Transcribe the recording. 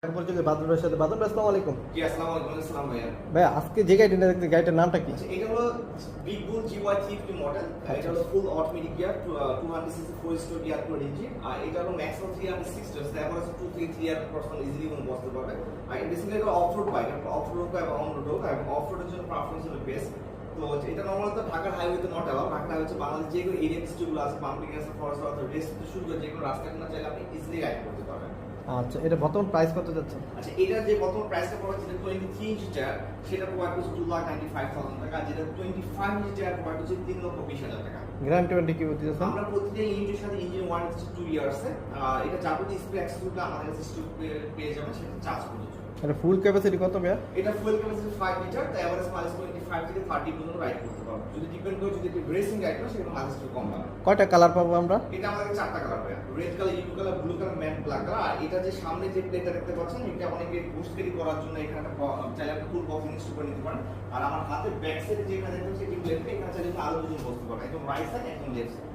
তারপর যদি বাদল সাথে বাদল ভাই, আসসালামু আলাইকুম। জি আসসালামু আলাইকুম। আসসালাম ভাইয়া। ভাই আজকে যে গাড়িটা দেখতে, গাড়িটার নামটা কি? আচ্ছা, এটা হলো বিগ বুল GY350 মডেল। এটা হলো full automatic gear, 200cc 4 stroke gear করে ইঞ্জিন। আর এটা হলো ম্যাক্সিমাম 360 আছে, এভারেজ 2-3 পারসন ইজিলি কোনো বসতে পারবে। আর বেসিক্যালি এটা অফরোড বাইক, অফরোড এবং অন রোড হোক, এবং অফরোডের জন্য পারফরম্যান্স হলো বেস্ট। তো এটা নরমালি তো ঢাকার হাইওয়েতে নট অ্যালাউ। ঢাকা হচ্ছে বাংলাদেশ যে কোনো এরিয়া যেগুলো আছে, পাম্পিং আছে, ফরেস্ট আছে, রেস্ট থেকে শুরু করে যে কোনো রাস্তা কিনা চাইলে আপনি ইজিলি রাইড করতে পারবেন। আচ্ছা, এটা বর্তমান প্রাইস কত যাচ্ছে? আচ্ছা, এটা যে বর্তমান প্রাইসটা পড়া যেটা 23 ইঞ্চি টায়ার, সেটা প্রোভাইড করছে 2,95,000 টাকা। যেটা 25 ইঞ্চি টায়ার প্রোভাইড করছে 3,20,000 টাকা। গ্যারান্টি ওয়ারেন্টি কি দিতেছেন? আমরা প্রতিটা ইঞ্জিনের সাথে ইঞ্জিন ওয়ারেন্টি 2 ইয়ার্স এর। এটা যাবতীয় স্পেক্স গুলো আমাদের কাছে স্টক পেয়ে যাবেন, সেটা চার্জ প্রযোজ্য। এটা ফুল ক্যাপাসিটি কত ভাইয়া? এটা ফুয়েল ক্যাপাসিটি 5 লিটার, তাই এভারেজ মাইলেজ 25 থেকে 30 পর্যন্ত রাইড করতে পারবেন। যদি ডিপেন্ড করে, যদি একটু রেসিং রাইড করে সেটা মাইলেজ একটু কম পাবে। কয়টা কালার পাবো আমরা? এটা আমাদের 4টা কালার পাবে, red colour, yellow colour, blue colour, matte black colour. আর এটা যে সামনে যে প্লেটটা দেখতে পাচ্ছেন, এটা অনেকে বুস্ট ক্যারি করার জন্য এখানে একটা চাইলে আপনি ফুল বক্স ইনস্টল করে নিতে পারেন। আর আমার হাতে ব্যাক সাইডে যেখানে দেখতে পাচ্ছেন, এই প্লেটটা এখানে চাইলে আরো দুজন বসতে পারবেন, একদম রাইট সাইড একদম লেফট সাইড।